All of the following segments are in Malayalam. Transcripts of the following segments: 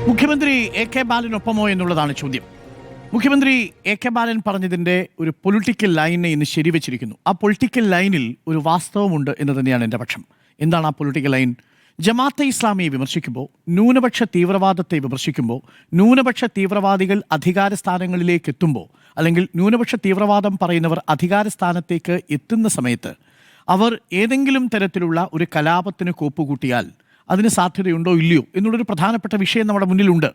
മുഖ്യമന്ത്രി എ കെ ബാലനൊപ്പമോ എന്നുള്ളതാണ് ചോദ്യം. മുഖ്യമന്ത്രി എ കെ ബാലൻ പറഞ്ഞതിൻ്റെ ഒരു പൊളിറ്റിക്കൽ ലൈനെ ഇന്ന് ശരിവെച്ചിരിക്കുന്നു. ആ പൊളിറ്റിക്കൽ ലൈനിൽ ഒരു വാസ്തവമുണ്ട് എന്ന് തന്നെയാണ് എൻ്റെ പക്ഷം. എന്താണ് ആ പൊളിറ്റിക്കൽ ലൈൻ? ജമാഅത്തെ ഇസ്ലാമിയെ വിമർശിക്കുമ്പോൾ, ന്യൂനപക്ഷ തീവ്രവാദത്തെ വിമർശിക്കുമ്പോൾ, ന്യൂനപക്ഷ തീവ്രവാദികൾ അധികാര സ്ഥാനങ്ങളിലേക്ക് എത്തുമ്പോൾ, അല്ലെങ്കിൽ ന്യൂനപക്ഷ തീവ്രവാദം പറയുന്നവർ അധികാര സ്ഥാനത്തേക്ക് എത്തുന്ന സമയത്ത് അവർ ഏതെങ്കിലും തരത്തിലുള്ള ഒരു കലാപത്തിന് കോപ്പുകൂട്ടിയാൽ അതിന് സാധ്യതയുണ്ടോ ഇല്ലയോ എന്നുള്ളൊരു പ്രധാനപ്പെട്ട വിഷയം നമ്മുടെ മുന്നിലുണ്ട്.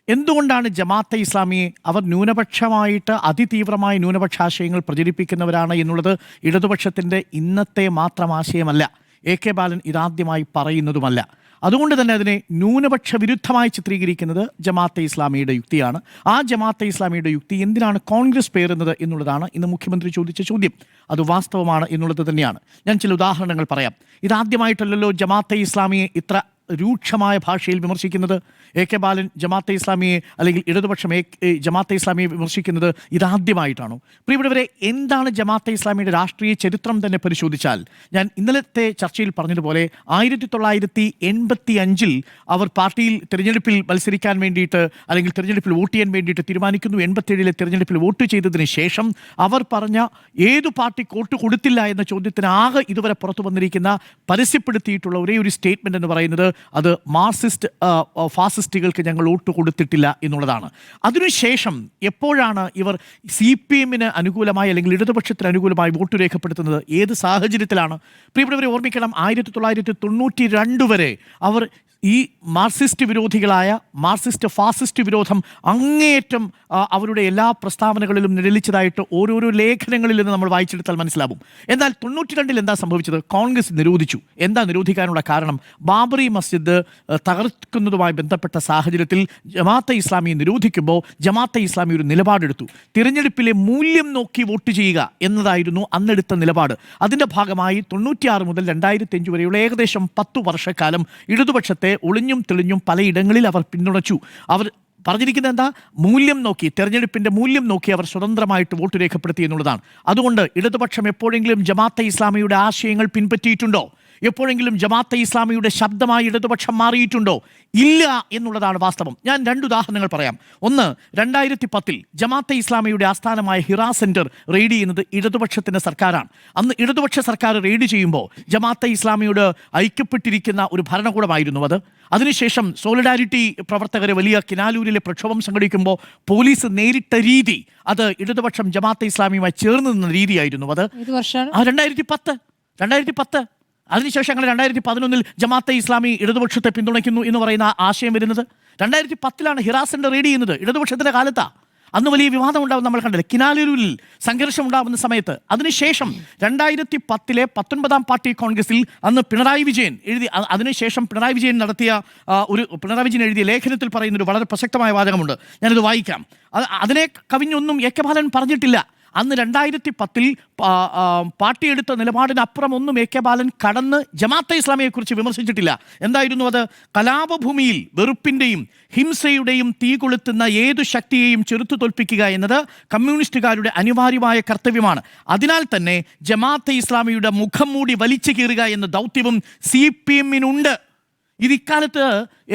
എന്തുകൊണ്ടാണ് ജമാഅത്തെ ഇസ്ലാമിയെ അവർ ന്യൂനപക്ഷമായിട്ട് അതിതീവ്രമായ ന്യൂനപക്ഷ ആശയങ്ങൾ പ്രചരിപ്പിക്കുന്നവരാണ് എന്നുള്ളത് ഇടതുപക്ഷത്തിൻ്റെ ഇന്നത്തെ മാത്രം ആശയമല്ല. എ കെ ബാലൻ ഇതാദ്യമായി പറയുന്നതുമല്ല. അതുകൊണ്ട് തന്നെ അതിനെ ന്യൂനപക്ഷ വിരുദ്ധമായി ചിത്രീകരിക്കുന്നത് ജമാഅത്തെ ഇസ്ലാമിയുടെ യുക്തിയാണ്. ആ ജമാഅത്തെ ഇസ്ലാമിയുടെ യുക്തി എന്തിനാണ് കോൺഗ്രസ് പേറുന്നത് എന്നുള്ളതാണ് ഇന്ന് മുഖ്യമന്ത്രി ചോദിച്ച ചോദ്യം. അത് വാസ്തവമാണ് എന്നുള്ളത് തന്നെയാണ്. ഞാൻ ചില ഉദാഹരണങ്ങൾ പറയാം. ഇതാദ്യമായിട്ടല്ലല്ലോ ജമാഅത്തെ ഇസ്ലാമിയെ ഇത്ര രൂക്ഷമായ ഭാഷയിൽ വിമർശിക്കുന്നത്. എ കെ ബാലൻ ജമാഅത്തെ ഇസ്ലാമിയെ അല്ലെങ്കിൽ ഇടതുപക്ഷം ജമാഅത്തെ ഇസ്ലാമിയെ വിമർശിക്കുന്നത് ഇതാദ്യമായിട്ടാണോ? പ്രിയപ്പെട്ടവരെ, എന്താണ് ജമാഅത്തെ ഇസ്ലാമിയുടെ രാഷ്ട്രീയ ചരിത്രം തന്നെ പരിശോധിച്ചാൽ, ഞാൻ ഇന്നലത്തെ ചർച്ചയിൽ പറഞ്ഞതുപോലെ 1985 അവർ പാർട്ടിയിൽ തിരഞ്ഞെടുപ്പിൽ മത്സരിക്കാൻ വേണ്ടിയിട്ട് അല്ലെങ്കിൽ തിരഞ്ഞെടുപ്പിൽ വോട്ട് ചെയ്യാൻ വേണ്ടിയിട്ട് തീരുമാനിക്കുന്നു. 87 തിരഞ്ഞെടുപ്പിൽ വോട്ട് ചെയ്തതിന് ശേഷം അവർ പറഞ്ഞ ഏതു പാർട്ടിക്ക് വോട്ട് കൊടുത്തില്ല എന്ന ചോദ്യത്തിന് ആകെ ഇതുവരെ പുറത്തു വന്നിരിക്കുന്ന പരസ്യപ്പെടുത്തിയിട്ടുള്ള ഒരേ ഒരു സ്റ്റേറ്റ്മെന്റ് എന്ന് പറയുന്നത് അത് ഫാസിസ്റ്റുകൾക്ക് ഞങ്ങൾ വോട്ട് കൊടുത്തിട്ടില്ല എന്നുള്ളതാണ്. അതിനുശേഷം എപ്പോഴാണ് ഇവർ CPM-ന് അനുകൂലമായി അല്ലെങ്കിൽ ഇടതുപക്ഷത്തിന് അനുകൂലമായി വോട്ട് രേഖപ്പെടുത്തുന്നത്? ഏത് സാഹചര്യത്തിലാണ്? പ്രിയപ്പെട്ടവരെ, ഓർമ്മിക്കണം, 1992 വരെ അവർ ഈ മാർക്സിസ്റ്റ് വിരോധികളായ മാർക്സിസ്റ്റ് ഫാസിസ്റ്റ് വിരോധം അങ്ങേയറ്റം അവരുടെ എല്ലാ പ്രസ്താവനകളിലും നിഴലിച്ചതായിട്ട് ഓരോരോ ലേഖനങ്ങളിൽ നിന്ന് നമ്മൾ വായിച്ചെടുത്താൽ മനസ്സിലാവും. എന്നാൽ 92 എന്താ സംഭവിച്ചത്? കോൺഗ്രസ് നിരോധിച്ചു. എന്താ നിരോധിക്കാനുള്ള കാരണം? ബാബറി മസ്ജിദ് തകർക്കുന്നതുമായി ബന്ധപ്പെട്ട സാഹചര്യത്തിൽ ജമാഅത്തെ ഇസ്ലാമിയെ നിരോധിക്കുമ്പോൾ ജമാഅത്തെ ഇസ്ലാമി ഒരു നിലപാടെടുത്തു. തിരഞ്ഞെടുപ്പിലെ മൂല്യം നോക്കി വോട്ട് ചെയ്യുക എന്നതായിരുന്നു അന്നെടുത്ത നിലപാട്. അതിൻ്റെ ഭാഗമായി 96 മുതൽ 2005 വരെയുള്ള ഏകദേശം 10 വർഷക്കാലം ഇടതുപക്ഷത്തെ ഒളിഞ്ഞും തെളിഞ്ഞും പലയിടങ്ങളിൽ അവർ പിന്തുണച്ചു. അവർ പറഞ്ഞിരിക്കുന്നത് എന്താ? മൂല്യം നോക്കി, തെരഞ്ഞെടുപ്പിൻ്റെ മൂല്യം നോക്കി അവർ സ്വതന്ത്രമായിട്ട് വോട്ട് രേഖപ്പെടുത്തി എന്നുള്ളതാണ്. അതുകൊണ്ട് ഇടതുപക്ഷം എപ്പോഴെങ്കിലും ജമാഅത്തെ ഇസ്ലാമിയുടെ ആശയങ്ങൾ പിൻപറ്റിയിട്ടുണ്ടോ? എപ്പോഴെങ്കിലും ജമാഅത്തെ ഇസ്ലാമിയുടെ ശബ്ദമായി ഇടതുപക്ഷം മാറിയിട്ടുണ്ടോ? ഇല്ല എന്നുള്ളതാണ് വാസ്തവം. ഞാൻ 2 ഉദാഹരണങ്ങൾ പറയാം. ഒന്ന്, 2010 ജമാഅത്തെ ഇസ്ലാമിയുടെ ആസ്ഥാനമായ ഹിറ സെന്റർ റെയ്ഡ് ചെയ്യുന്നത് ഇടതുപക്ഷത്തിൻ്റെ സർക്കാരാണ്. അന്ന് ഇടതുപക്ഷ സർക്കാർ റെയ്ഡ് ചെയ്യുമ്പോൾ ജമാഅത്തെ ഇസ്ലാമിയോട് ഐക്യപ്പെട്ടിരിക്കുന്ന ഒരു ഭരണകൂടമായിരുന്നു അത്. അതിനുശേഷം സോളിഡാരിറ്റി പ്രവർത്തകരെ വലിയ കിനാലൂരിലെ പ്രക്ഷോഭം സംഘടിക്കുമ്പോൾ പോലീസ് നേരിട്ട രീതി അത് ഇടതുപക്ഷം ജമാഅത്തെ ഇസ്ലാമിയുമായി ചേർന്ന് നിന്ന രീതിയായിരുന്നു അത്. 2010 അതിനുശേഷം അങ്ങനെ 2011 ജമാഅത്തെ ഇസ്ലാമി ഇടതുപക്ഷത്തെ പിന്തുണയ്ക്കുന്നു എന്ന് പറയുന്ന ആശയം വരുന്നത് 2010 ഹിറ സെന്റർ റെയ്ഡ് ചെയ്യുന്നത് ഇടതുപക്ഷത്തിൻ്റെ കാലത്താണ്. അന്ന് വലിയ വിവാദം ഉണ്ടാവും നമ്മൾ കണ്ടില്ല, കിനാലൂരിൽ സംഘർഷം ഉണ്ടാകുന്ന സമയത്ത്. അതിനുശേഷം 2010 19ാം പാർട്ടി കോൺഗ്രസിൽ അന്ന് പിണറായി വിജയൻ എഴുതിയ ലേഖനത്തിൽ പറയുന്നൊരു വളരെ പ്രസക്തമായ വാചകമുണ്ട്. ഞാനിത് വായിക്കാം. അതിനെ കവിഞ്ഞൊന്നും എ കെ ബാലൻ പറഞ്ഞിട്ടില്ല. അന്ന് 2010 പാർട്ടി എടുത്ത നിലപാടിനപ്പുറം ഒന്നും എ കെ ബാലൻ കടന്ന് ജമാഅത്തെ ഇസ്ലാമിയെക്കുറിച്ച് വിമർശിച്ചിട്ടില്ല. എന്തായിരുന്നു അത്? കലാപഭൂമിയിൽ വെറുപ്പിൻ്റെയും ഹിംസയുടെയും തീ കൊളുത്തുന്ന ഏതു ശക്തിയെയും ചെറുത്തു തോൽപ്പിക്കുക എന്നത് കമ്മ്യൂണിസ്റ്റുകാരുടെ അനിവാര്യമായ കർത്തവ്യമാണ്. അതിനാൽ തന്നെ ജമാഅത്തെ ഇസ്ലാമിയുടെ മുഖം മൂടി വലിച്ചു കീറുക എന്ന ദൗത്യവും CPM-നുണ്ട്. ഇത് ഇക്കാലത്ത്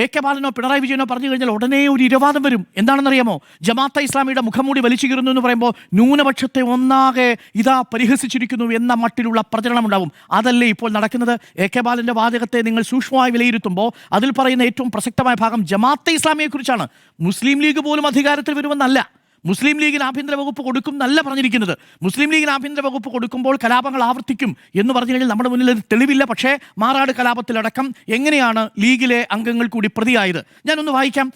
എ കെ ബാലനോ പിണറായി വിജയനോ പറഞ്ഞു കഴിഞ്ഞാൽ ഉടനെ ഒരു ഇരവാദം വരും. എന്താണെന്നറിയാമോ? ജമാഅത്തെ ഇസ്ലാമിയുടെ മുഖംമൂടി വലിച്ചു കീറുന്നു എന്ന് പറയുമ്പോൾ ന്യൂനപക്ഷത്തെ ഒന്നാകെ ഇതാ പരിഹസിച്ചിരിക്കുന്നു എന്ന മട്ടിലുള്ള പ്രചരണം ഉണ്ടാവും. അതല്ലേ ഇപ്പോൾ നടക്കുന്നത്? എ കെ ബാലൻ്റെ വാചകത്തെ നിങ്ങൾ സൂക്ഷ്മമായി വിലയിരുത്തുമ്പോൾ അതിൽ പറയുന്ന ഏറ്റവും പ്രസക്തമായ ഭാഗം ജമാഅത്തെ ഇസ്ലാമിയെക്കുറിച്ചാണ്. മുസ്ലിം ലീഗ് പോലും അധികാരത്തിൽ വരുമെന്നല്ല, മുസ്ലിം ലീഗിന് ആഭ്യന്തര വകുപ്പ് കൊടുക്കും എന്നല്ല പറഞ്ഞിരിക്കുന്നത്. മുസ്ലിം ലീഗിന് ആഭ്യന്തര വകുപ്പ് കൊടുക്കുമ്പോൾ കലാപങ്ങൾ ആവർത്തിക്കും എന്ന് പറഞ്ഞു കഴിഞ്ഞാൽ നമ്മുടെ മുന്നിൽ അത് തെളിവില്ല. പക്ഷേ മാറാട് കലാപത്തിലടക്കം എങ്ങനെയാണ് ലീഗിലെ അംഗങ്ങൾ കൂടി പ്രതിയായത്? ഞാനൊന്ന് വായിക്കാം.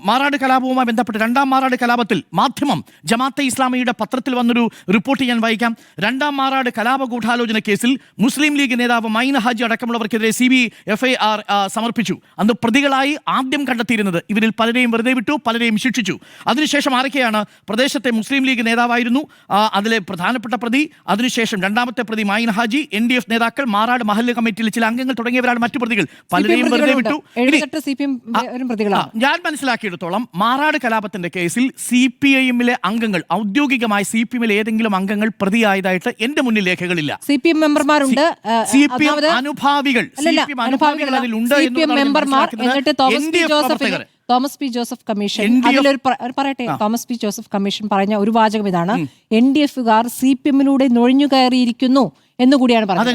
മാറാട് കലാപവുമായി ബന്ധപ്പെട്ട് 2ാം മാറാട് കലാപത്തിൽ മാധ്യമം ജമാഅത്തെ ഇസ്ലാമിയുടെ പത്രത്തിൽ വന്നൊരു റിപ്പോർട്ട് ഞാൻ വായിക്കാം. 2ാം മാറാട് കലാപ ഗൂഢാലോചന കേസിൽ മുസ്ലിം ലീഗ് നേതാവ് മൈൻ ഹാജി അടക്കമുള്ളവർക്കെതിരെ CBI സമർപ്പിച്ചു. അന്ന് പ്രതികളായി ആദ്യം കണ്ടെത്തിയിരുന്നത് ഇവരിൽ പലരെയും വെറുതെ വിട്ടു, പലരെയും ശിക്ഷിച്ചു. അതിനുശേഷം ആരൊക്കെയാണ്? പ്രദേശത്തെ മുസ്ലിം ലീഗ് നേതാവായിരുന്നു അതിലെ പ്രധാനപ്പെട്ട പ്രതി. അതിനുശേഷം 2ാമത്തെ പ്രതി മൈൻ ഹാജി, NDF നേതാക്കൾ, മാറാട് മഹല്ല് കമ്മിറ്റിയിലെ ചില അംഗങ്ങൾ തുടങ്ങിയവരാണ് മറ്റു പ്രതികൾ. പലരെയും വെറുതെ വിട്ടു. ഞാൻ മനസ്സിലാക്കിയെടുത്തോളം മാറാട് കലാപത്തിന്റെ കേസിൽ CPI-ലെ അംഗങ്ങൾ, ഔദ്യോഗികമായി CPM-ലെ ഏതെങ്കിലും അംഗങ്ങൾ പ്രതിയായതായിട്ട് എന്റെ മുന്നിൽ രേഖകളില്ല. CPM മെമ്പർമാരുണ്ട്, CPM അനുഭാവികൾ അതിലുണ്ട്. മെമ്പർമാർ, എന്നിട്ട് തോമസ് ജോസഫിന് തോമസ് പി ജോസഫ് കമ്മീഷൻ അതിലൊരു പറയട്ടെ, തോമസ് പി ജോസഫ് കമ്മീഷൻ പറഞ്ഞ ഒരു വാചകം ഇതാണ്: NDF-കാർ CPM-ലൂടെ നുഴഞ്ഞു കയറിയിരിക്കുന്നു എന്നുകൂടിയാണ് പറഞ്ഞത്.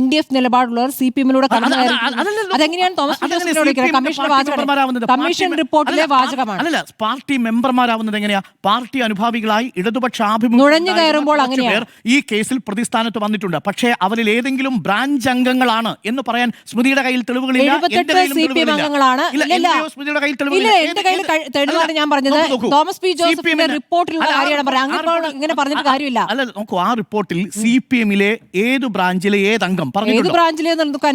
NDF നിലപാടുള്ളവർ CPM-ലൂടെ കടന്നു കയറിയിരിക്കുന്നു. അതെങ്ങനെയാണ് തോമസ് പി ജോസഫിനോട് കമ്മീഷന്റെ വാചകം? കമ്മീഷൻ റിപ്പോർട്ടിലെ വാചകമാണ്. അല്ലല്ല, പാർട്ടി മെമ്പർമാരാവുന്നത് എങ്ങനെയാ? പാർട്ടി അനുഭാവികളായി ഇടതുപക്ഷ നുഴഞ്ഞു കയറുമ്പോൾ അങ്ങനെയാണ് ഈ കേസിൽ പ്രതിസ്ഥാനത്ത് വന്നിട്ടുണ്ട്. പക്ഷേ അവരിൽ ഏതെങ്കിലും ബ്രാഞ്ച് അംഗങ്ങളാണ് എന്ന് പറയാൻ സ്മൃതിയുടെ കയ്യിൽ തെളിവുകളില്ല. 78 CPM അംഗങ്ങളാണ്. സ്മൃതിയുടെ കയ്യിൽ എന്റെ കയ്യിൽ തെളിവാണ് ഞാൻ പറഞ്ഞത്. തോമസ് പി ജോസഫിന്റെ റിപ്പോർട്ടിലുള്ള കാര്യമാണ് പറഞ്ഞത്. ഇങ്ങനെ പറഞ്ഞിട്ട് കാര്യമില്ല. അല്ല, നോക്കൂ, ആ റിപ്പോർട്ടിൽ CPM-ലെ ഏത് ബ്രാഞ്ചിലെ ഏത് അംഗം ഏത് ബ്രാഞ്ചിലെ അന്വേഷിക്കണം.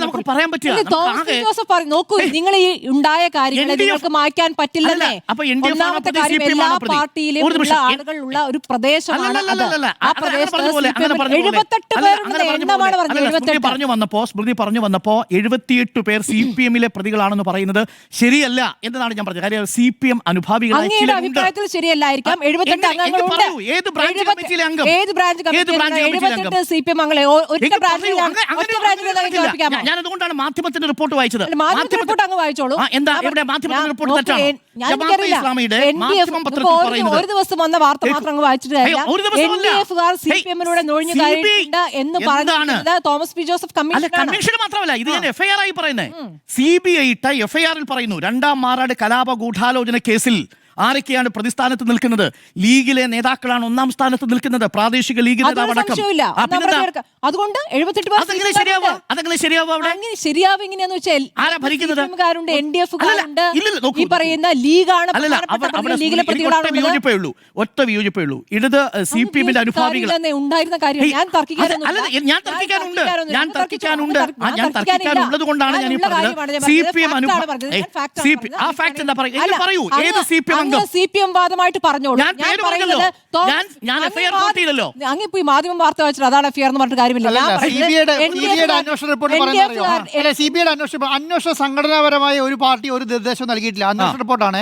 നമുക്ക് പറയാൻ പറ്റില്ല. തോമസ് പി ജോസഫ് പറഞ്ഞു, നോക്കൂ, നിങ്ങൾ ഈ ഉണ്ടായ കാര്യങ്ങളെ നിങ്ങൾക്ക് മായ്ക്കാൻ പറ്റില്ലെന്നേ. ഒന്നാമത്തെ കാര്യം, എല്ലാ പാർട്ടിയിലും ഉള്ള ആളുകളുള്ള ഒരു പ്രദേശമാണ് അത്. ആ പ്രദേശത്ത് 78 പേരുടെ എണ്ണമാണ് പറഞ്ഞത്. സ്മൃതി പറഞ്ഞു വന്നപ്പോ 78 പേർ CPM-ലെ പ്രതികളാണെന്ന് പറയുന്നത് ശരിയല്ല എന്നതാണ് ഞാൻ പറഞ്ഞത്. കാര്യം CPM അനുഭാവികളായി അങ്ങയുടെ അഭിപ്രായത്തിൽ ശരിയല്ലായിരിക്കാം. 78 അംഗങ്ങളുണ്ട്. ഏത് ബ്രാഞ്ച് കമ്മിറ്റിയിലെ 78 CPM അംഗങ്ങളെ ഒറ്റ ബ്രാഞ്ചിൽ ഞാൻ അതുകൊണ്ടാണ് മാധ്യമത്തിന്റെ റിപ്പോർട്ട് വായിച്ചത്. മാധ്യമ റിപ്പോർട്ട് അങ്ങ് വായിച്ചോളൂ. ഒരു ദിവസം വന്ന വാർത്ത മാത്രം അങ്ങ് വായിച്ചിട്ട് NDF-കാർ CPM-ലൂടെ നുഴഞ്ഞു കയറിയിട്ടുണ്ട് എന്ന് പറഞ്ഞത് തോമസ് പി ജോസഫ് കമ്മീഷൻ മാത്രമല്ല, ഇത് ഞാൻ FIR ആയി പറയുന്നത്. CBI ഇട്ട FIR-ൽ പറയുന്നു, 2ാം മാറാട് കലാപ ഗൂഢാലോചന കേസിൽ ആരൊക്കെയാണ് പ്രതിസ്ഥാനത്ത് നിൽക്കുന്നത്? ലീഗിലെ നേതാക്കളാണ് 1ാം സ്ഥാനത്ത് നിൽക്കുന്നത്, പ്രാദേശിക ലീഗ് നേതാവടക്കം. അതുകൊണ്ട് 78 ശരിയാവും. എങ്ങനെയാന്ന് വെച്ചാൽ NDF-കാരുണ്ട്, ഈ പറയുന്ന ലീഗാണ്. ഒറ്റ വിയോജിപ്പേ ഉള്ളൂ. ഇടത് CPM-ന്റെ അനുഭാവികൾ ഉണ്ടായിരുന്ന കാര്യം ഞാൻ തർക്കിക്കാനുള്ളത് കൊണ്ടാണ് ഞാൻ ഈ പറഞ്ഞത്. CPM ആ ഫാക്ട് എന്താ പറയൂ? ഏത് CPM വാദമായിട്ട് പറഞ്ഞോളൂ. അങ്ങിപ്പോ ഈ മാധ്യമ വാർത്ത വെച്ചിട്ട് അതാണ് FIR എന്ന് പറഞ്ഞിട്ട് കാര്യമില്ല. അന്വേഷണ സംഘടനാപരമായ ഒരു പാർട്ടി ഒരു നിർദ്ദേശം നൽകിയിട്ടില്ല. അന്വേഷണ റിപ്പോർട്ടാണ്.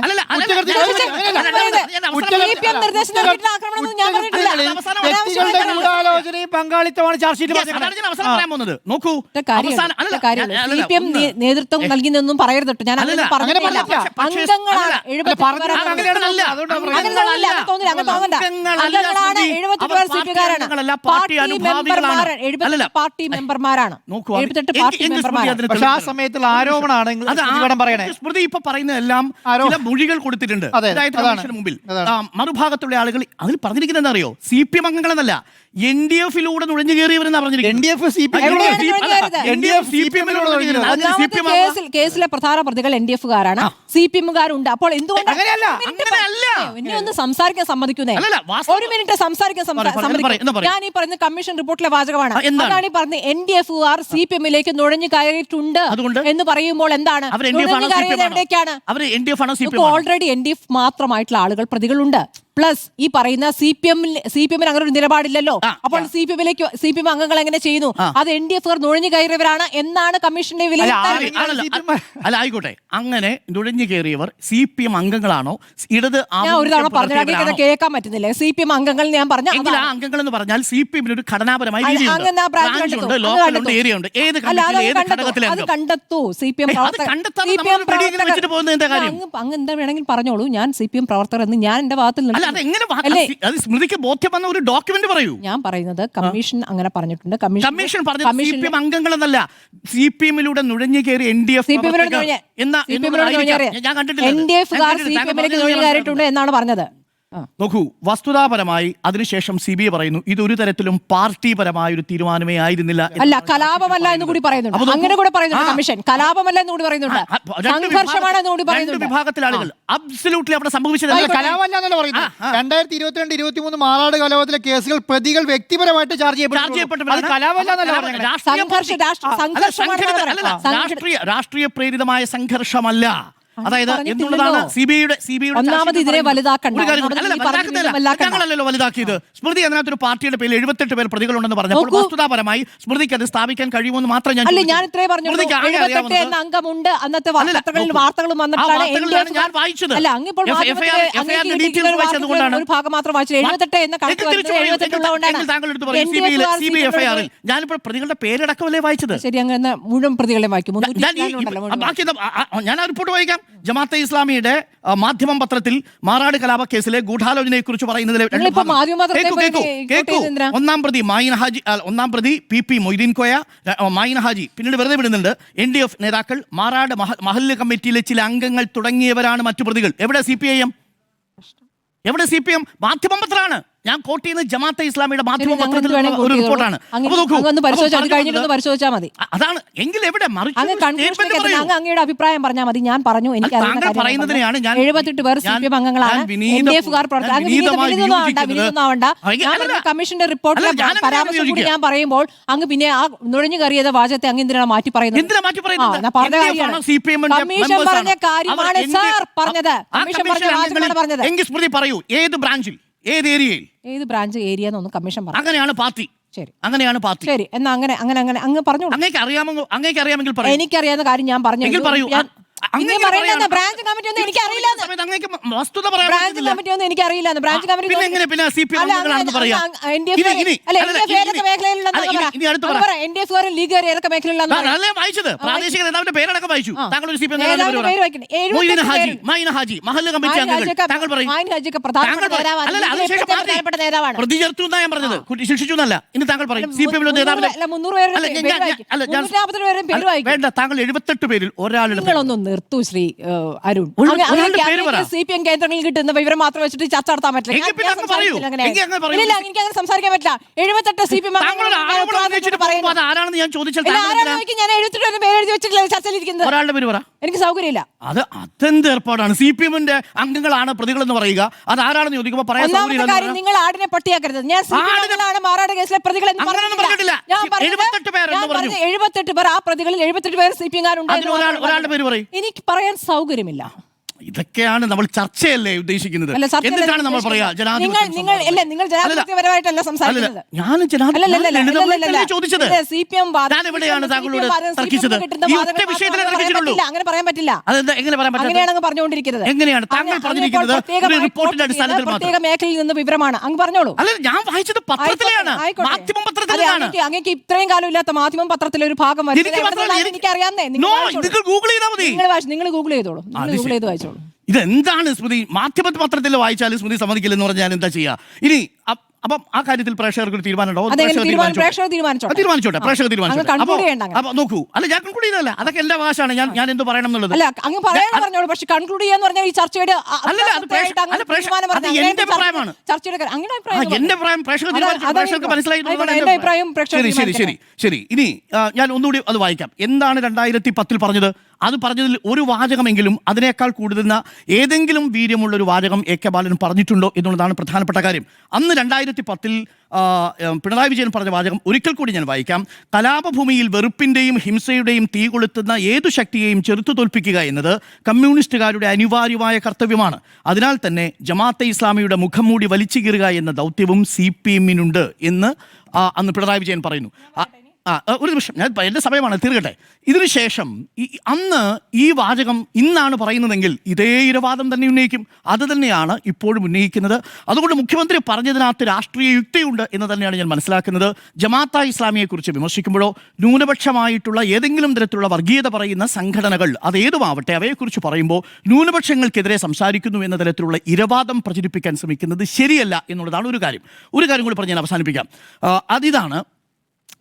വ്യക്തികളുടെ ഗൂഢാലോചനയും പങ്കാളിത്തമാണ് ചാർജ് ഷീറ്റ്. നോക്കൂ, CPM നേതൃത്വം നൽകിയെന്നൊന്നും പറയരുത്. ഞാൻ പറഞ്ഞില്ല. അംഗങ്ങളാണ് 78 പാർട്ടി മെമ്പർമാരാണ്. പക്ഷെ ആ സമയത്തുള്ള ആരോപണമാണ് സ്മൃതി ഇപ്പൊ പറയുന്നതെല്ലാം ചില മൊഴികൾ കൊടുത്തിട്ടുണ്ട് മുമ്പിൽ. മറുഭാഗത്തുള്ള ആളുകൾ അതിൽ പറഞ്ഞിരിക്കുന്നത് എന്താ അറിയോ? CPM അംഗങ്ങളെന്നല്ല, NDF-ലൂടെ നുഴഞ്ഞു കയറിയവരെന്നാ പറഞ്ഞിരിക്കുന്നത്. കേസിലെ പ്രധാന പ്രതികൾ NDF-കാരാണ്, CPM-കാരുണ്ട്. അപ്പോൾ എന്തുകൊണ്ടാണ് ഒന്ന് സംസാരിക്കാൻ സമ്മതിക്കുന്നേ? ഒരു മിനിറ്റ് സംസാരിക്കാൻ സമ്മതിക്കും. ഞാൻ ഈ പറയുന്ന കമ്മീഷൻ റിപ്പോർട്ടിലെ വാചകമാണ്. അതാണ് ഈ പറഞ്ഞത് NDF-കാർ CPM-ലേക്ക് നുഴഞ്ഞു കയറിയിട്ടുണ്ട് എന്ന് പറയുമ്പോൾ എന്താണ്? എവിടേക്കാണ്? ഓൾറെഡി NDF മാത്രമായിട്ടുള്ള ആളുകൾ പ്രതികളുണ്ട്. പ്ലസ് ഈ പറയുന്ന CPM-ന് അങ്ങനെ ഒരു നിലപാടില്ലല്ലോ. അപ്പോൾ CPM അംഗങ്ങൾ എങ്ങനെ ചെയ്യുന്നു? അത് NDF-കാർ നുഴഞ്ഞു കയറിയവരാണ് എന്നാണ് കമ്മീഷന്റെ വിലയിരുത്തൽ. അല്ല, ആയിക്കോട്ടെ, അങ്ങനെ നുഴഞ്ഞു കയറിയവർ CPM അംഗങ്ങളാണോ? ഇടത് ഒരു തവണ പറഞ്ഞാൽ കേൾക്കാൻ പറ്റുന്നില്ലേ? CPM അംഗങ്ങൾ ഞാൻ പറഞ്ഞ ആ അംഗങ്ങൾ എന്ന് പറഞ്ഞാൽ CPM-ന് ഒരു ഘടനാപരമായ കണ്ടെത്തൂ. CPM അങ്ങ് വേണമെങ്കിൽ പറഞ്ഞോളൂ. ഞാൻ CPM പ്രവർത്തകർ എന്ന് ഞാൻ എന്റെ ഭാഗത്തിൽ സ്മൃതിക്ക് ബോധ്യം വന്ന ഒരു ഡോക്യുമെന്റ് പറയൂ. ഞാൻ പറയുന്നത് കമ്മീഷൻ അങ്ങനെ പറഞ്ഞിട്ടുണ്ട്. കമ്മീഷൻ CPM അംഗങ്ങളെന്നല്ല, CPM-ലൂടെ നുഴഞ്ഞു കയറി NDF എന്നാണ് പറഞ്ഞത്. നോക്കൂ, വസ്തുതാപരമായി അതിനുശേഷം CBI പറയുന്നു ഇതൊരു തരത്തിലും പാർട്ടിപരമായ ഒരു തീരുമാനമേ ആയിരുന്നില്ല. അല്ല, കലാപമല്ല എന്ന് കൂടി പറയുന്നുണ്ട്. അങ്ങനെ കൂടെ പറയുന്നുണ്ട് കമ്മീഷൻ. കലാപമല്ല എന്ന് കൂടി പറയുന്നുണ്ട്. സംഘർഷമാണ് എന്ന് കൂടി പറയുന്നുണ്ട്. വിഭാഗത്തിലെ ആളുകൾ അബ്സല്യൂട്ട്ലി അവിടെ സംഭവിച്ചത് കലാപമല്ല എന്നല്ല പറയുന്നത്. 2022-23 മാറാട് കലാപത്തിലെ കേസുകൾ പ്രതികൾ വ്യക്തിപരമായിട്ട് ചാർജ് ചെയ്യപ്പെട്ടു. രാഷ്ട്രീയ പ്രേരിതമായ സംഘർഷമല്ല. അതായത് എന്നുള്ളതാണ് സിബിഐയുടെ ഒന്നാമത് ഇതിനെ വലുതാക്കണ്ട. ഞങ്ങളല്ലോ വലുതാക്കിയത്. സ്മൃതി അതിനകത്തൊരു പാർട്ടിയുടെ പേരിൽ 78 പേർ പ്രതികളുണ്ടെന്ന് പറഞ്ഞപ്പോൾ വസ്തുതാപരമായി സ്മൃതിക്ക് അത് സ്ഥാപിക്കാൻ കഴിയുമെന്ന് മാത്രം ഞാൻ ഇത്രേ പറഞ്ഞു. 78 എന്ന അംഗമുണ്ട്. അന്നത്തെ വാർത്തകളും ഞാൻ വായിച്ചത് ഒരു ഭാഗം മാത്രം വായിച്ചത്. 78 എന്ന കണക്ക് ഞാനിപ്പോൾ പ്രതികളുടെ പേരടക്കമല്ലേ വായിച്ചത്. ശരി, അങ്ങനെ മുഴുവൻ പ്രതികളെ വായിക്കും. ഞാൻ ആ റിപ്പോർട്ട് വായിക്കാം. ജമാഅത്തെ ഇസ്ലാമിയുടെ മാധ്യമം പത്രത്തിൽ മാറാട് കലാപ കേസിലെ ഗൂഢാലോചനയെ കുറിച്ച് പറയുന്നതിൽ ഒന്നാം പ്രതി PP മൊയ്തീൻ കോയ, മായിൻ ഹാജി, പിന്നീട് വെറുതെ വിടുന്നുണ്ട്. NDF നേതാക്കൾ, മാറാട് മഹല്ല് കമ്മിറ്റിയിലെ ചില അംഗങ്ങൾ തുടങ്ങിയവരാണ് മറ്റു പ്രതികൾ. എവിടെ CPIM? എവിടെ CPM? മാധ്യമം പത്രമാണ്. ഞാൻ കോട്ട് ചെയ്യുന്നത് ജമാഅത്തെ ഇസ്ലാമിയുടെ മാധ്യമ പത്രത്തിൽ ഒരു റിപ്പോർട്ടാണ്. പരിശോധിച്ചാൽ മതി. അതാണ് എങ്കിൽ എവിടെ അങ്ങയുടെ അഭിപ്രായം പറഞ്ഞാൽ മതി. ഞാൻ പറഞ്ഞു എനിക്ക് പറയുന്നതിനെയാണ് ഞാൻ 78 പേർ CPM അംഗങ്ങളാണ്. കമ്മീഷന്റെ റിപ്പോർട്ടിലെ പരാമർശം കൂടി ഞാൻ പറയുമ്പോൾ അങ്ങ് പിന്നെ ആ നുഴഞ്ഞു കയറിയത് വാചകത്തെ അങ്ങ് എന്തിനാണ് മാറ്റി പറയുന്നത്? കമ്മീഷൻ പറഞ്ഞ കാര്യമാണ് സാർ പറഞ്ഞത്. കമ്മീഷൻ പറഞ്ഞ വാചകമാണ് പറഞ്ഞത്. എങ്കിൽ സ്മൃതി പറയൂ, ഏത് ബ്രാഞ്ചിൽ, ഏത് ഏരിയയിൽ, ഏത് ബ്രാഞ്ച് ഏരിയ എന്നൊന്നും കമ്മീഷൻ പറഞ്ഞു. അങ്ങനെയാണ് പാർട്ടി. ശരി, അങ്ങനെയാണ് പാർട്ടി. ശരി, എന്നാ അങ്ങനെ അങ്ങ് പറഞ്ഞു. അങ്ങേക്ക് അറിയാമെങ്കിൽ പറയൂ. എനിക്കറിയാവുന്ന കാര്യം ഞാൻ പറഞ്ഞു. പറയൂ. ബ്രാഞ്ച് കമ്മിറ്റി ഒന്നും എനിക്കറിയില്ല. ബ്രാഞ്ച് കമ്മിറ്റി ഒന്നും എനിക്കറിയില്ല. ബ്രാഞ്ച് കമ്മിറ്റി ലീഗ് ഏതൊക്കെ മേഖലയിലാണ് നേതാവാണ്. പ്രതി ചേർത്തു എന്നാ ഞാൻ പറഞ്ഞത്, ശിക്ഷിച്ചു എന്നല്ല. ഇനി താങ്കൾ പറയും CPM വേണ്ട. താങ്കൾ 78 പേരിൽ ഒരാളുടെ നിർത്തു ശ്രീ അരുൺ. CPM കേന്ദ്രങ്ങളിൽ കിട്ടുന്ന വിവരം മാത്രം വെച്ചിട്ട് ചർച്ച നടത്താൻ പറ്റില്ല. എനിക്ക് അങ്ങനെ സംസാരിക്കാൻ പറ്റില്ല. 78 CPM ആരാണെന്ന് ഞാൻ ചോദിച്ചാൽ ഞാൻ 78 പേര് എഴുതി വെച്ചിട്ടില്ല ചർച്ചയിലിരിക്കുന്നത്. ഒരാളുടെ പേര് പറ. എനിക്ക് സൗകര്യമില്ല. അതെന്ത് ഏർപ്പാടാണ്? CPM-ന്റെ അംഗങ്ങളാണ് പ്രതികളെന്ന് പറയുക. അത് ആരാണെന്ന് ചോദിക്കുമ്പോൾ പറയാൻ കാര്യം നിങ്ങൾ ആടിനെ പട്ടിയാക്കരുത്. ഞാൻ മാറാട് കേസിലെ പ്രതികൾ 78 പേർ. ആ പ്രതികളിൽ 78 പേർ CPM-കാരുണ്ട്. ഒരാളുടെ പേര് പറയും. എനിക്ക് പറയാൻ സൗകര്യമില്ല. ഇതൊക്കെയാണ് നമ്മൾ ചർച്ചയല്ലേ ഉദ്ദേശിക്കുന്നത്. എന്നിട്ടാണ് നമ്മൾ പറയാ നിങ്ങൾ ജനാധിപത്യപരമായിട്ടല്ല സംസാരിക്കുന്നത്. ഞാൻ ചോദിച്ചത് എവിടെയാണ് താങ്കളോട് തർക്കിച്ചത്? അങ്ങനെ പറയാൻ പറ്റില്ല. എങ്ങനെ പറയാൻ പറ്റില്ല? അങ്ങനെയാണ് പറഞ്ഞുകൊണ്ടിരിക്കുന്നത്. എങ്ങനെയാണ് താങ്കൾ പറഞ്ഞിരിക്കുന്നത്? റിപ്പോർട്ടിന്റെ അടിസ്ഥാനത്തിൽ പ്രത്യേക മേഖലയിൽ നിന്ന് വിവരമാണ് അങ്ങ് പറഞ്ഞോളൂ. അല്ല, ഞാൻ വായിച്ചത് പത്രത്തിലാണ്, മാധ്യമ പത്രത്തിലാണ്. അങ്ങേക്ക് ഇത്രയും കാലം ഇല്ലാത്ത മാധ്യമ പത്രത്തിലെ ഒരു ഭാഗം എനിക്ക് അറിയാന്നേ. നിങ്ങൾ ഗൂഗിൾ ചെയ്തോളൂ. ഗൂഗിൾ ചെയ്ത് വായിച്ചോളൂ. ഇതെന്താണ് സ്മൃതി? മാധ്യമ പത്രത്തിൽ വായിച്ചാലും സ്മൃതി സമ്മതിക്കില്ലെന്ന് പറഞ്ഞാൽ എന്താ ചെയ്യാ? ഇനി അപ്പം ആ കാര്യത്തിൽ പ്രേക്ഷകർക്ക് തീരുമാനമുണ്ടോ? തീരുമാനിച്ചോട്ടെ, പ്രേക്ഷകർ തീരുമാനിച്ചോട്ടെ. അപ്പൊ നോക്കൂ, അല്ല ഞാൻ കൺക്ലൂഡ് ചെയ്തല്ല, അതൊക്കെ എന്റെ അവകാശമാണ്. ഞാൻ എന്ത് പറയണം എന്നുള്ളത്. പക്ഷെ കൺക്ലൂഡ് ചെയ്യാന്ന് പറഞ്ഞാൽ ഈ ചർച്ചയുടെ എന്റെ അഭിപ്രായമാണ്. എന്റെ അഭിപ്രായം പ്രേക്ഷകർക്ക് മനസ്സിലായി. ശരി. ഇനി ഞാൻ ഒന്നുകൂടി അത് വായിക്കാം. എന്താണ് 2010 പറഞ്ഞത്? അത് പറഞ്ഞതിൽ ഒരു വാചകമെങ്കിലും അതിനേക്കാൾ കൂടുതൽ ഏതെങ്കിലും വീര്യമുള്ള ഒരു വാചകം AK ബാലൻ പറഞ്ഞിട്ടുണ്ടോ എന്നുള്ളതാണ് പ്രധാനപ്പെട്ട കാര്യം. അന്ന് 2010 പിണറായി വിജയൻ പറഞ്ഞ വാചകം ഒരിക്കൽ കൂടി ഞാൻ വായിക്കാം. കലാപഭൂമിയിൽ വെറുപ്പിന്റെയും ഹിംസയുടെയും തീ കൊളുത്തുന്ന ഏതു ശക്തിയെയും ചെറുത്തു തോൽപ്പിക്കുക എന്നത് കമ്മ്യൂണിസ്റ്റുകാരുടെ അനിവാര്യമായ കർത്തവ്യമാണ്. അതിനാൽ തന്നെ ജമാഅത്തെ ഇസ്ലാമിയുടെ മുഖം മൂടി വലിച്ചു കീറുക എന്ന ദൗത്യവും CPM-നുണ്ട് എന്ന് അന്ന് പിണറായി വിജയൻ പറയുന്നു. ഒരു നിമിഷം, ഞാൻ എൻ്റെ സമയമാണ്, തീർക്കട്ടെ. ഇതിനുശേഷം അന്ന് ഈ വാചകം ഇന്നാണ് പറയുന്നതെങ്കിൽ ഇതേ ഇരവാദം തന്നെ ഉന്നയിക്കും. അത് തന്നെയാണ് ഇപ്പോഴും ഉന്നയിക്കുന്നത്. അതുകൊണ്ട് മുഖ്യമന്ത്രി പറഞ്ഞതിനകത്ത് രാഷ്ട്രീയ യുക്തിയുണ്ട് എന്ന് തന്നെയാണ് ഞാൻ മനസ്സിലാക്കുന്നത്. ജമാഅത്തെ ഇസ്ലാമിയെക്കുറിച്ച് വിമർശിക്കുമ്പോഴോ ന്യൂനപക്ഷമായിട്ടുള്ള ഏതെങ്കിലും തരത്തിലുള്ള വർഗീയത പറയുന്ന സംഘടനകൾ അതേതുമാവട്ടെ അവയെക്കുറിച്ച് പറയുമ്പോൾ ന്യൂനപക്ഷങ്ങൾക്കെതിരെ സംസാരിക്കുന്നു എന്ന തരത്തിലുള്ള ഇരവാദം പ്രചരിപ്പിക്കാൻ ശ്രമിക്കുന്നത് ശരിയല്ല എന്നുള്ളതാണ് ഒരു കാര്യം കൂടി പറഞ്ഞ് ഞാൻ അവസാനിപ്പിക്കാം.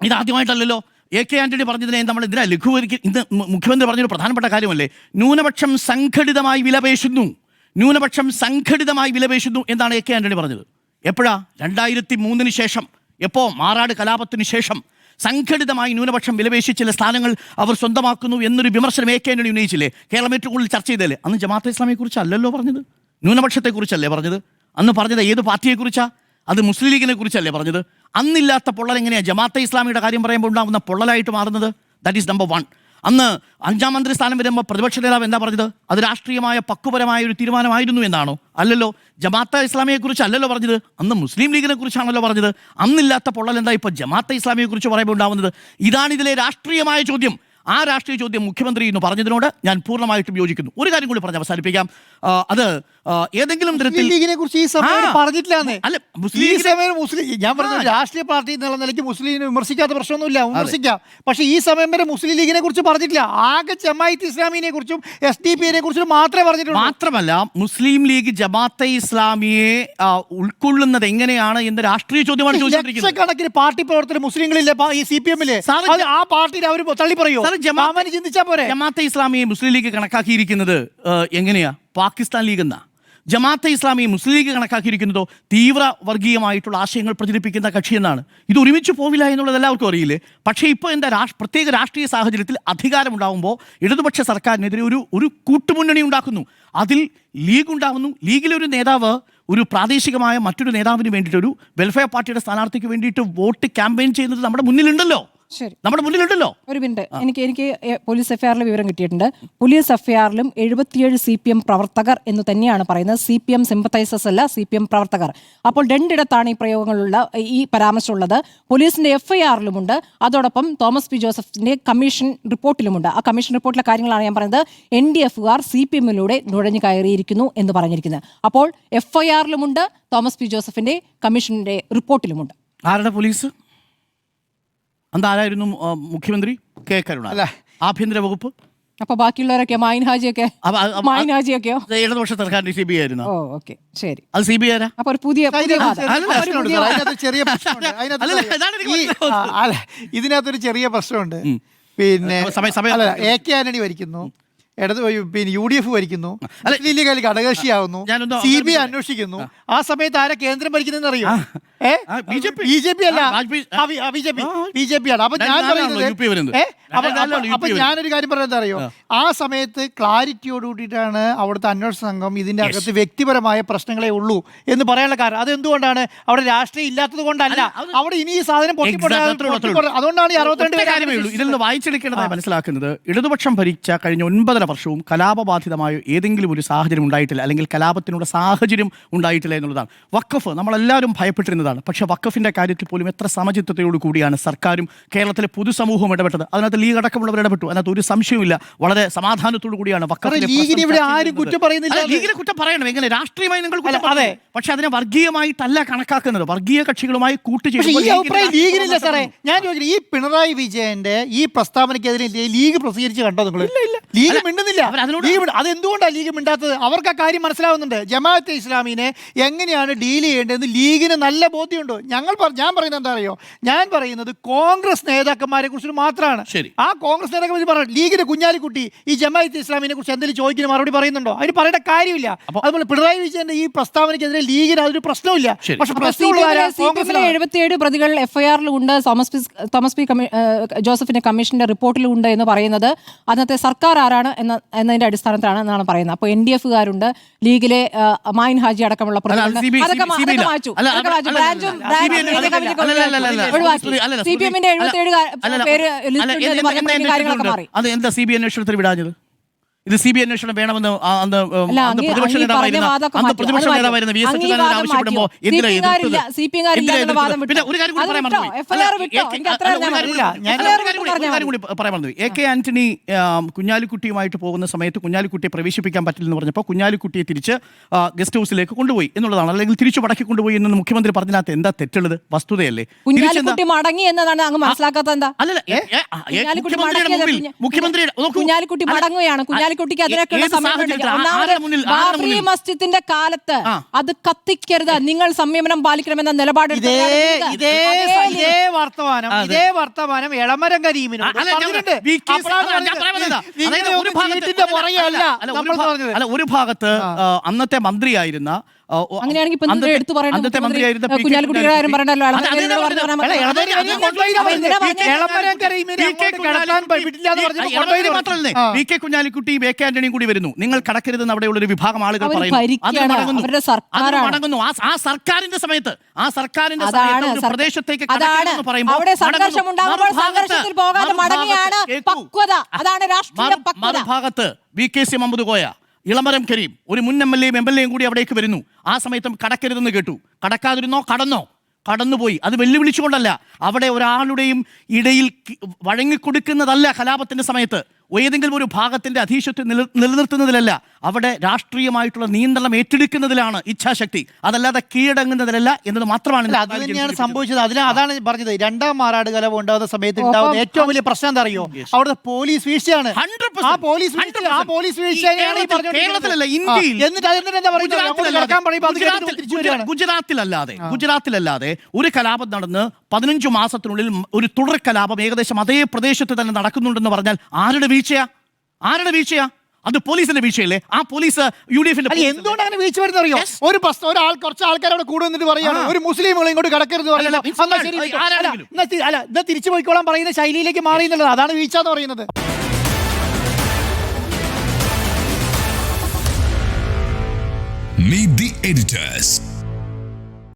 ഇതാദ്യമായിട്ടല്ലല്ലോ AK ആന്റണി പറഞ്ഞതിനെ നമ്മൾ എന്തിനാ ലഘൂകരിക്കും? ഇന്ന് മുഖ്യമന്ത്രി പറഞ്ഞൊരു പ്രധാനപ്പെട്ട കാര്യമല്ലേ, ന്യൂനപക്ഷം സംഘടിതമായി വിലപേശുന്നു എന്നാണ് AK ആന്റണി പറഞ്ഞത്. എപ്പോഴാ? 2003 ശേഷം. എപ്പോ? മാറാട് കലാപത്തിന് ശേഷം സംഘടിതമായി ന്യൂനപക്ഷം വിലപേശി ചില സ്ഥാനങ്ങൾ അവർ സ്വന്തമാക്കുന്നു എന്നൊരു വിമർശനം AK ആന്റണി ഉന്നയിച്ചില്ലേ? കേരളം ഏറ്റവും കൂടുതൽ ചർച്ച ചെയ്തല്ലേ? അന്ന് ജമാഅത്തെ ഇസ്ലാമിയെ കുറിച്ചല്ലല്ലോ പറഞ്ഞത്, ന്യൂനപക്ഷത്തെക്കുറിച്ചല്ലേ പറഞ്ഞത്. അന്ന് പറഞ്ഞത് ഏത് പാർട്ടിയെക്കുറിച്ചാ? അത് മുസ്ലിം ലീഗിനെ കുറിച്ചല്ലേ പറഞ്ഞത്. അന്നില്ലാത്ത പൊള്ളൽ എങ്ങനെയാണ് ജമാഅത്തെ ഇസ്ലാമിയുടെ കാര്യം പറയുമ്പോൾ ഉണ്ടാകുന്ന പൊള്ളലായിട്ട് മാറുന്നത്? That is number 1. അന്ന് 5ാം മന്ത്രി സ്ഥാനം വരുമ്പോൾ പ്രതിപക്ഷ നേതാവ് എന്താ പറഞ്ഞത്? അത് രാഷ്ട്രീയമായ പക്വപരമായ ഒരു തീരുമാനമായിരുന്നു എന്നാണോ? അല്ലല്ലോ. ജമാഅത്തെ ഇസ്ലാമിയെ കുറിച്ച് അല്ലല്ലോ പറഞ്ഞത്, അന്ന് മുസ്ലിം ലീഗിനെ കുറിച്ചാണല്ലോ പറഞ്ഞത്. അന്നില്ലാത്ത പൊള്ളൽ എന്താ ഇപ്പോൾ ജമാഅത്തെ ഇസ്ലാമിയെ കുറിച്ച് പറയുമ്പോൾ ഉണ്ടാവുന്നത്? ഇതാണ് ഇതിലെ രാഷ്ട്രീയമായ ചോദ്യം. ആ രാഷ്ട്രീയ ചോദ്യം മുഖ്യമന്ത്രി എന്ന് പറഞ്ഞതിനോട് ഞാൻ പൂർണ്ണമായിട്ടും യോജിക്കുന്നു. ഒരു കാര്യം കൂടി പറഞ്ഞ് അവസാനിപ്പിക്കാം. അത് ഏതെങ്കിലും തരത്തിൽ ലീഗിനെ കുറിച്ച് ഈ സമയം പറഞ്ഞിട്ടില്ലാന്നേ. അല്ല, ഈ സമയം മുസ്ലിം, ഞാൻ പറഞ്ഞ രാഷ്ട്രീയ പാർട്ടി എന്നുള്ള നിലയ്ക്ക് മുസ്ലിമിനെ വിമർശിക്കാത്ത പ്രശ്നമൊന്നുമില്ല, വിമർശിക്കാം. പക്ഷേ ഈ സമയം വരെ മുസ്ലിം ലീഗിനെ കുറിച്ച് പറഞ്ഞിട്ടില്ല. ആകെ ജമാഅത്തെ ഇസ്ലാമിനെ കുറിച്ചും SDP കുറിച്ചും മാത്രമേ പറഞ്ഞിട്ടുള്ളൂ. മാത്രമല്ല, മുസ്ലിം ലീഗ് ജമാഅത്തെ ഇസ്ലാമിയെ ഉൾക്കൊള്ളുന്നത് എങ്ങനെയാണ് എന്ന രാഷ്ട്രീയ ചോദ്യമാണ് ചോദിച്ചിരിക്കുന്നത്. ലക്ഷക്കണക്കിന് പാർട്ടി പ്രവർത്തകർ മുസ്ലിങ്ങളില്ലേ ഈ CPM-ല്? ആ പാർട്ടിയിൽ അവർ തള്ളി പറയോ? ചിന്തിച്ചാ പോരെ. ജമാഅത്തെ ഇസ്ലാമിയെ മുസ്ലിം ലീഗ് കണക്കാക്കിയിരിക്കുന്നത് എങ്ങനെയാ? പാകിസ്ഥാൻ ലീഗ് എന്നാ. ജമാഅത്തെ ഇസ്ലാമിയെ മുസ്ലിം ലീഗ് കണക്കാക്കിയിരിക്കുന്നതോ തീവ്ര വർഗീയമായിട്ടുള്ള ആശയങ്ങൾ പ്രചരിപ്പിക്കുന്ന കക്ഷി എന്നാണ്. ഇത് ഒരുമിച്ച് പോവില്ല എന്നുള്ളത് എല്ലാവർക്കും അറിയില്ലേ? പക്ഷേ ഇപ്പോൾ എന്താ പ്രത്യേക രാഷ്ട്രീയ സാഹചര്യത്തിൽ അധികാരമുണ്ടാകുമ്പോൾ ഇടതുപക്ഷ സർക്കാരിനെതിരെ ഒരു കൂട്ടുമുന്നണി ഉണ്ടാക്കുന്നു. അതിൽ ലീഗ് ഉണ്ടാകുന്നു. ലീഗിലെ ഒരു നേതാവ് ഒരു പ്രാദേശികമായ മറ്റൊരു നേതാവിന് വേണ്ടിയിട്ട്, ഒരു വെൽഫെയർ പാർട്ടിയുടെ സ്ഥാനാർത്ഥിക്ക് വേണ്ടിയിട്ട് വോട്ട് ക്യാമ്പയിൻ ചെയ്യുന്നത് നമ്മുടെ മുന്നിലുണ്ടല്ലോ. ശരി, നമ്മുടെ മുന്നിലുണ്ടല്ലോ. ഒരു മിനിറ്റ്, എനിക്ക് പോലീസ് എഫ്ഐആറിൽ വിവരം കിട്ടിയിട്ടുണ്ട്. പോലീസ് എഫ്ഐആറിലും 77 CPM പ്രവർത്തകർ എന്ന് തന്നെയാണ് പറയുന്നത്. CPM സിമ്പത്തൈസേഴ്സ് അല്ല, CPM പ്രവർത്തകർ. അപ്പോൾ രണ്ടിടത്താണ് ഈ പ്രയോഗങ്ങളുള്ള ഈ പരാമർശമുള്ളത്. പോലീസിന്റെ എഫ്ഐആറിലുമുണ്ട്, അതോടൊപ്പം തോമസ് പി ജോസഫിന്റെ കമ്മീഷൻ റിപ്പോർട്ടിലുമുണ്ട്. ആ കമ്മീഷൻ റിപ്പോർട്ടിലെ കാര്യങ്ങളാണ് ഞാൻ പറയുന്നത്. NDF-കാർ CPM-ലൂടെ നുഴഞ്ഞു കയറിയിരിക്കുന്നു എന്ന് പറഞ്ഞിരിക്കുന്നത്. അപ്പോൾ എഫ്ഐആറിലുമുണ്ട്, തോമസ് പി ജോസഫിന്റെ കമ്മീഷന്റെ റിപ്പോർട്ടിലുമുണ്ട്. ആരുടെ പോലീസ്? അതാരായിരുന്നു മുഖ്യമന്ത്രി? K. കരുണാകരൻ. ആഭ്യന്തര വകുപ്പ്? അപ്പൊ ബാക്കിയുള്ളവരൊക്കെ മായിൻ ഹാജിയൊക്കെയോ? ഇടതുപക്ഷ സർക്കാരിന്റെ CBI ആയിരുന്നു. ഓക്കെ, ശരി. അത് CBI ആരാ? അപ്പൊ ഒരു പുതിയ ഇതിനകത്തൊരു ചെറിയ പ്രശ്നമുണ്ട്. പിന്നെ AK ആന്റണി ഭരിക്കുന്നു, പിന്നെ UDF ഭരിക്കുന്നു, ലീഗൽ ഘടകകക്ഷിയാവുന്നു, CBI അന്വേഷിക്കുന്നു. ആ സമയത്ത് ആരാ കേന്ദ്രം ഭരിക്കുന്നതെന്ന് അറിയോ? BJP അല്ല, BJP ആണ്. അപ്പൊ ഞാനൊരു കാര്യം പറയുന്നത് അറിയോ? ആ സമയത്ത് ക്ലാരിറ്റിയോട് കൂട്ടിയിട്ടാണ് അവിടുത്തെ അന്വേഷണ സംഘം ഇതിന്റെ അകത്ത് വ്യക്തിപരമായ പ്രശ്നങ്ങളെ ഉള്ളൂ എന്ന് പറയാനുള്ള കാരണം. അതെന്തുകൊണ്ടാണ്? അവിടെ രാഷ്ട്രീയം ഇല്ലാത്തത് കൊണ്ടല്ല. അവിടെ ഇനി ഈ സാധനം അതുകൊണ്ടാണ് ഈ 62 ഇതിൽ നിന്ന് വായിച്ചെടുക്കേണ്ടതായി മനസ്സിലാക്കുന്നത്, ഇടതുപക്ഷം ഭരിച്ച കഴിഞ്ഞ 9 വർഷവും കലാപബാധിതമായ ഏതെങ്കിലും ഒരു സാഹചര്യം ഉണ്ടായിട്ടില്ല, അല്ലെങ്കിൽ കലാപത്തിനുള്ള സാഹചര്യം ഉണ്ടായിട്ടില്ല എന്നുള്ളതാണ്. വഖഫ് നമ്മളെല്ലാവരും ഭയപ്പെട്ടിരുന്നതാണ്. പക്ഷേ വഖഫിന്റെ കാര്യത്തിൽ പോലും എത്ര സമചിത്തതയോടു കൂടിയാണ് സർക്കാരും കേരളത്തിലെ പൊതുസമൂഹവും ഇടപെട്ടത്. അതിനകത്ത് ലീഗ് അടക്കമുള്ളവർ ഇടപെട്ടു. അതിനകത്ത് ഒരു സംശയമില്ല. വളരെ സമാധാനത്തോടു കൂടിയാണ് ലീഗിനെ ആരും കുറ്റം പറയുന്നില്ല. ലീഗിനെ കുറ്റം പറയണം, എങ്ങനെ രാഷ്ട്രീയമായി നിങ്ങൾ അതെ, പക്ഷെ അതിനെ വർഗീയമായിട്ടല്ല കണക്കാക്കുന്നത്. വർഗീയ കക്ഷികളുമായി ലീഗിനില്ല സാറേ. ഞാൻ ചോദിക്കുന്നത്, ഈ പിണറായി വിജയന്റെ ഈ പ്രസ്താവനയ്ക്കെതിരെ ലീഗ് പ്രസിദ്ധീകരിച്ച് കണ്ടോ നിങ്ങൾ? ലീഗ് മിണ്ടുന്നില്ല. അതെന്തുകൊണ്ടാണ് ലീഗ് മിണ്ടാത്തത്? അവർക്ക് ആ കാര്യം മനസ്സിലാവുന്നുണ്ട്. ജമാഅത്തെ ഇസ്ലാമിനെ എങ്ങനെയാണ് ഡീൽ ചെയ്യേണ്ടതെന്ന് ലീഗിന് നല്ല ബോധ്യമുണ്ടോ? ഞാൻ പറയുന്നത് എന്താ അറിയോ? ഞാൻ പറയുന്നത് കോൺഗ്രസ് നേതാക്കന്മാരെ കുറിച്ച് മാത്രമാണ്. ആ കോൺഗ്രസ് നേതാക്കന്മാർ പറഞ്ഞു, ലീഗിന്റെ കുഞ്ഞാലിക്കുട്ടി ഈ ജമാഅത്തെ ഇസ്ലാമിനെ കുറിച്ച് എന്തെങ്കിലും ചോദിക്കുന്ന മറുപടി പറയുന്നുണ്ടോ? അതിന് പറയേണ്ട കാര്യമില്ല. അതുപോലെ പിണറായി വിജയന്റെ ഈ പ്രസ്താവനയ്ക്കെതിരെ ലീഗിന് അതൊരു പ്രശ്നമില്ല. പക്ഷെ 77 പ്രതികൾ എഫ്ഐആറിലുണ്ട്, തോമസ് പി ജോസഫിന്റെ കമ്മീഷന്റെ റിപ്പോർട്ടിലുണ്ട് എന്ന് പറയുന്നത് അന്നത്തെ സർക്കാർ ആരാണ് എന്നതിന്റെ അടിസ്ഥാനത്തിലാണ് എന്നാണ് പറയുന്നത്. അപ്പോൾ NDF-കാരുണ്ട്, ലീഗിലെ മായിൻ ഹാജി അടക്കമുള്ള CPM-ന്റെ 77 പേര് കാര്യങ്ങളൊക്കെ മാറി. അത് എന്താ CBI അന്വേഷണത്തിൽ വിടാഞ്ഞത്? ഇത് CBI അന്വേഷണം വേണമെന്ന് പ്രതിപക്ഷ നേതാവായിരുന്ന VS അച്യുതാനന്ദൻ ആവശ്യപ്പെടുമ്പോൾ AK ആന്റണി കുഞ്ഞാലിക്കുട്ടിയുമായിട്ട് പോകുന്ന സമയത്ത് കുഞ്ഞാലിക്കുട്ടിയെ പ്രവേശിപ്പിക്കാൻ പറ്റില്ലെന്ന് പറഞ്ഞപ്പോൾ കുഞ്ഞാലിക്കുട്ടിയെ തിരിച്ച് ഗസ്റ്റ് ഹൗസിലേക്ക് കൊണ്ടുപോയി എന്നുള്ളതാണ്. അല്ലെങ്കിൽ തിരിച്ചു മടക്കി കൊണ്ടുപോയി എന്ന് മുഖ്യമന്ത്രി പറഞ്ഞതിനകത്ത് എന്താ തെറ്റുള്ളത്? വസ്തുതയല്ലേ? കുഞ്ഞാലിക്കുട്ടി മടങ്ങി എന്നതാണ് അങ്ങ് മനസ്സിലാക്കാത്ത എന്താ? കുഞ്ഞാലിക്കുട്ടി മടങ്ങുകയാണ്. ബാബറി മസ്ജിദിന്റെ കാലത്ത് അത് കത്തിക്കരുത്, നിങ്ങൾ സംയമനം പാലിക്കണമെന്ന നിലപാട് ഇതേ വർത്തമാനം എളമരം കരീമിനോട് ഒരു ഭാഗത്ത് അന്നത്തെ മന്ത്രിയായിരുന്ന അങ്ങനെയാണെങ്കിൽ ഇപ്പൊ എന്തിനാ എടുത്തു പറയേണ്ടത്? അന്നത്തെ മന്ത്രിയായിരുന്ന പി. കെ. കുഞ്ഞാലിക്കുട്ടിയുടെ കാര്യം പറഞ്ഞല്ലോ. അതെ, അതെ, ഇളമരം അതെ, പറഞ്ഞാൽ അതെ, മതി. അതെ, എന്തിനാ പറഞ്ഞത്? പി. കെ. കുഞ്ഞാലിക്കുട്ടിയും എ. കെ. ആന്റണിയും കൂടി വരുന്നു. നിങ്ങൾ കടക്കരുതെന്ന് അവിടെയുള്ള ഒരു വിഭാഗം ആളുകൾ അവർ പറയുന്നു. ഭരിക്കുകയാണ്. അതിന് മടങ്ങുന്നു. അവരുടെ സർക്കാരാണ്. അതിന് മടങ്ങുന്നു. ആ സർക്കാരിന്റെ സമയത്ത് ഒരു പ്രദേശത്തേക്ക് അതാണ് കടക്കരുതെന്ന് പറയുമ്പോൾ അവിടെ സംഘർഷം മടങ്ങുന്നു. ഉണ്ടാകുമ്പോൾ സംഘർഷത്തിൽ പോകാതെ മടങ്ങിയാണ് പക്വത. അതാണ് രാഷ്ട്രീയ പക്വത. മറുഭാഗത്ത് VK മുഹമ്മദ് കോയ, ഇളമരം കരീം, ഒരു മുൻ MLA-യും MLA-യും കൂടി അവിടേക്ക് വരുന്നു. ആ സമയത്തും കടക്കരുതെന്ന് കേട്ടു. കടക്കാതിരുന്നോ? കടന്നുപോയി. അത് വെല്ലുവിളിച്ചുകൊണ്ടല്ല, അവിടെ ഒരാളുടെയും ഇടയിൽ വഴങ്ങിക്കൊടുക്കുന്നതല്ല കലാപത്തിന്റെ സമയത്ത്. ഏതെങ്കിലും ഒരു ഭാഗത്തിന്റെ അധീശത്വം നിലനിർത്തുന്നതിലല്ല, അവിടെ രാഷ്ട്രീയമായിട്ടുള്ള നിയന്ത്രണം ഏറ്റെടുക്കുന്നതിലാണ് ഇച്ഛാശക്തി, അതല്ലാതെ കീഴടങ്ങുന്നതിലല്ല എന്നത് മാത്രമാണ്. അത് തന്നെയാണ് സംഭവിച്ചത്. അതാണ് പറഞ്ഞത്, രണ്ടാം മാറാട് കലാപം ഉണ്ടാകുന്ന സമയത്ത് ഉണ്ടാകുന്ന ഏറ്റവും വലിയ പ്രശ്നം എന്താ അറിയോ? അവിടുത്തെ പോലീസ് വീഴ്ചയാണ്. ആ പോലീസ് വീഴ്ചയാണ് ഈ കേരളത്തിലല്ല, ഇന്ത്യയിൽ. ഗുജറാത്തിലല്ലാതെ ഒരു കലാപം നടന്ന് 15 മാസത്തിനുള്ളിൽ ഒരു തുടർ കലാപം ഏകദേശം അതേ പ്രദേശത്ത് തന്നെ നടക്കുന്നുണ്ടെന്ന് പറഞ്ഞാൽ ആരുടെ വീഴ്ചയാ? അത് പോലീസിന്റെ വീഴ്ചയല്ലേ? ആ പോലീസ് UDF എന്തുകൊണ്ട് അങ്ങനെ വീഴ്ച വരുന്ന അറിയോ? കുറച്ച് ആൾക്കാർ അവിടെ കൂടെ നിന്നിട്ട് പറയാണ് ഒരു മുസ്ലിമുകളെ ഇങ്ങോട്ട് കടക്കരുത് തിരിച്ചു പോയിക്കോളാൻ പറയുന്ന ശൈലിയിലേക്ക് മാറി എന്നുള്ളത്. അതാണ് വീഴ്ച എന്ന് പറയുന്നത്. Meet the editors.